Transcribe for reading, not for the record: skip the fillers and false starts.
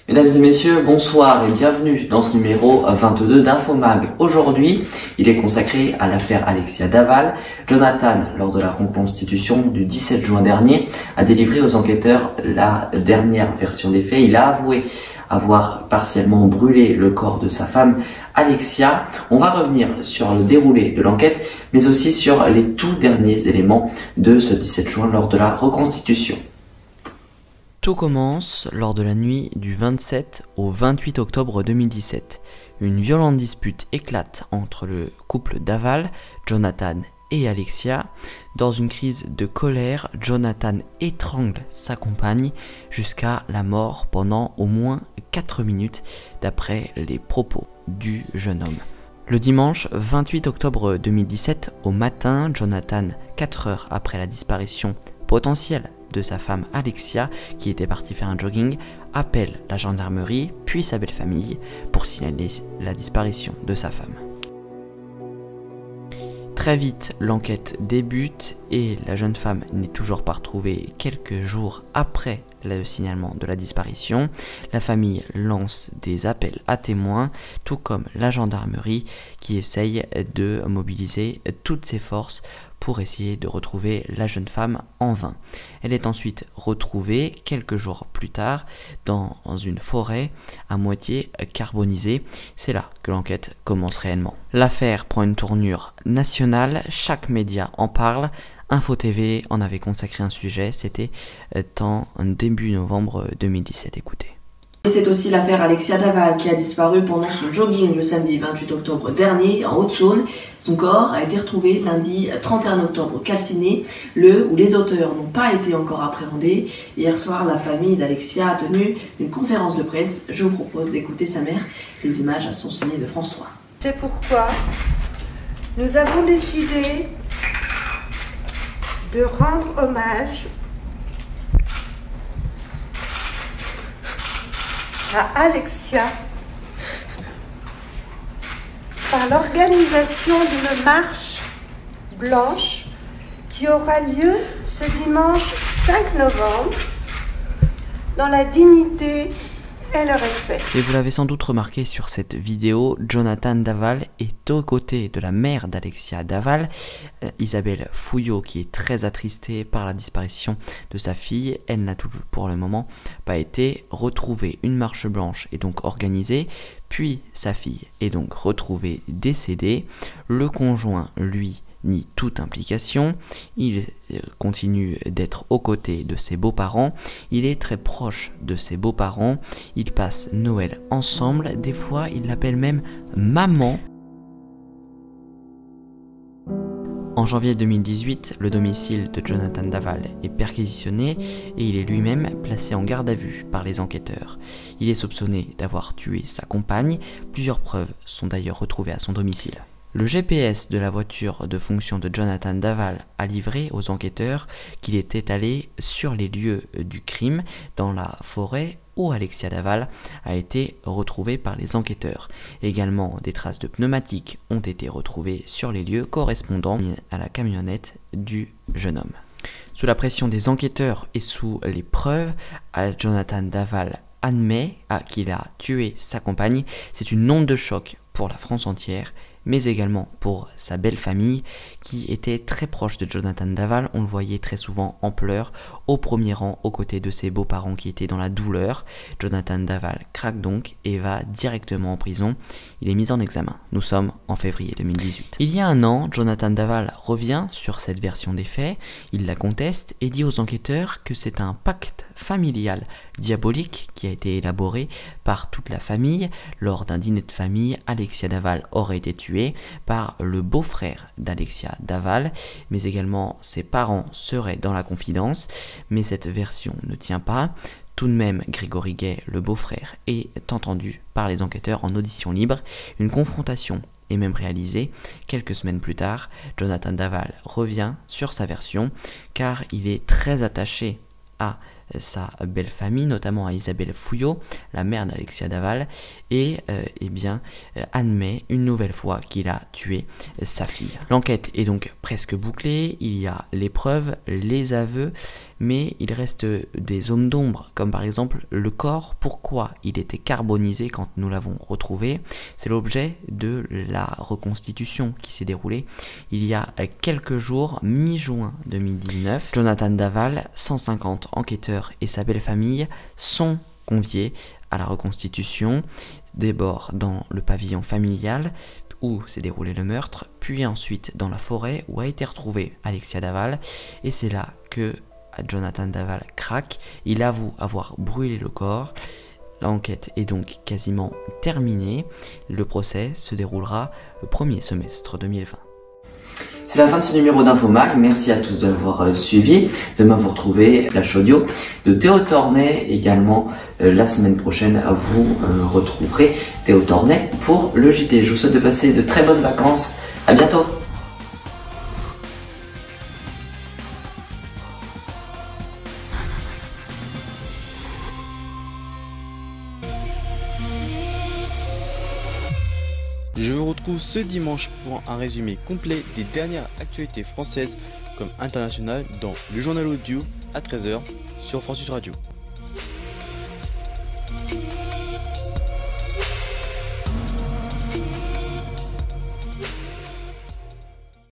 Mesdames et messieurs, bonsoir et bienvenue dans ce numéro 22 d'Infomag. Aujourd'hui, il est consacré à l'affaire Alexia Daval. Jonathan, lors de la reconstitution du 17 juin dernier, a délivré aux enquêteurs la dernière version des faits. Il a avoué avoir partiellement brûlé le corps de sa femme Alexia. On va revenir sur le déroulé de l'enquête, mais aussi sur les tout derniers éléments de ce 17 juin lors de la reconstitution. Tout commence lors de la nuit du 27 au 28 octobre 2017. Une violente dispute éclate entre le couple Daval, Jonathan et Alexia. Dans une crise de colère, Jonathan étrangle sa compagne jusqu'à la mort pendant au moins 4 minutes d'après les propos du jeune homme. Le dimanche 28 octobre 2017, au matin, Jonathan, 4 heures après la disparition potentielle de sa femme Alexia, qui était partie faire un jogging, appelle la gendarmerie puis sa belle famille pour signaler la disparition de sa femme. Très vite, l'enquête débute et la jeune femme n'est toujours pas retrouvée quelques jours après le signalement de la disparition. La famille lance des appels à témoins, tout comme la gendarmerie qui essaye de mobiliser toutes ses forces pour essayer de retrouver la jeune femme en vain. Elle est ensuite retrouvée quelques jours plus tard dans une forêt à moitié carbonisée. C'est là que l'enquête commence réellement. L'affaire prend une tournure nationale, chaque média en parle. Info TV en avait consacré un sujet, c'était en début novembre 2017. Écoutez. C'est aussi l'affaire Alexia Daval qui a disparu pendant son jogging le samedi 28 octobre dernier en Haute-Saône. Son corps a été retrouvé lundi 31 octobre calciné, le où les auteurs n'ont pas été encore appréhendés. Hier soir, la famille d'Alexia a tenu une conférence de presse. Je vous propose d'écouter sa mère. Les images sont signées de France 3. C'est pourquoi nous avons décidé de rendre hommage à Alexia par l'organisation d'une marche blanche qui aura lieu ce dimanche 5 novembre dans la dignité et le respect. Et vous l'avez sans doute remarqué sur cette vidéo, Jonathan Daval est aux côtés de la mère d'Alexia Daval, Isabelle Fouillot, qui est très attristée par la disparition de sa fille. Elle n'a toujours pour le moment pas été retrouvée. Une marche blanche est donc organisée, puis sa fille est donc retrouvée décédée. Le conjoint, lui, nie toute implication. Il continue d'être aux côtés de ses beaux-parents. Il est très proche de ses beaux-parents. Ils passent Noël ensemble. Des fois, il l'appelle même maman. En janvier 2018, le domicile de Jonathan Daval est perquisitionné et il est lui-même placé en garde à vue par les enquêteurs. Il est soupçonné d'avoir tué sa compagne. Plusieurs preuves sont d'ailleurs retrouvées à son domicile. Le GPS de la voiture de fonction de Jonathan Daval a livré aux enquêteurs qu'il était allé sur les lieux du crime dans la forêt où Alexia Daval a été retrouvée par les enquêteurs. Également, des traces de pneumatiques ont été retrouvées sur les lieux correspondant à la camionnette du jeune homme. Sous la pression des enquêteurs et sous les preuves, Jonathan Daval admet qu'il a tué sa compagne. C'est une onde de choc pour la France entière, mais également pour sa belle famille qui était très proche de Jonathan Daval. On le voyait très souvent en pleurs, au premier rang, aux côtés de ses beaux-parents qui étaient dans la douleur. Jonathan Daval craque donc et va directement en prison. Il est mis en examen. Nous sommes en février 2018. Il y a un an, Jonathan Daval revient sur cette version des faits. Il la conteste et dit aux enquêteurs que c'est un pacte familial diabolique qui a été élaboré par toute la famille. Lors d'un dîner de famille, Alexia Daval aurait été tuée par le beau-frère d'Alexia Daval, mais également ses parents seraient dans la confidence, mais cette version ne tient pas. Tout de même, Grégory Gay, le beau-frère, est entendu par les enquêteurs en audition libre. Une confrontation est même réalisée. Quelques semaines plus tard, Jonathan Daval revient sur sa version car il est très attaché à sa belle famille, notamment à Isabelle Fouillot, la mère d'Alexia Daval, et admet une nouvelle fois qu'il a tué sa fille. L'enquête est donc presque bouclée, il y a les preuves, les aveux, mais il reste des zones d'ombre, comme par exemple le corps. Pourquoi il était carbonisé quand nous l'avons retrouvé? C'est l'objet de la reconstitution qui s'est déroulée il y a quelques jours, mi-juin 2019. Jonathan Daval, 150 enquêteurs et sa belle famille sont conviés à la reconstitution, d'abord dans le pavillon familial où s'est déroulé le meurtre, puis ensuite dans la forêt où a été retrouvée Alexia Daval, et c'est là que Jonathan Daval craque, il avoue avoir brûlé le corps. L'enquête est donc quasiment terminée, le procès se déroulera le premier semestre 2020. C'est la fin de ce numéro d'Infomag. Merci à tous de l'avoir suivi. Demain, vous retrouvez Flash Audio de Théo Tornet. Également, la semaine prochaine, vous retrouverez Théo Tornet pour le JT. Je vous souhaite de passer de très bonnes vacances. À bientôt. Je vous retrouve ce dimanche pour un résumé complet des dernières actualités françaises comme internationales dans le journal audio à 13h sur Francis Radio.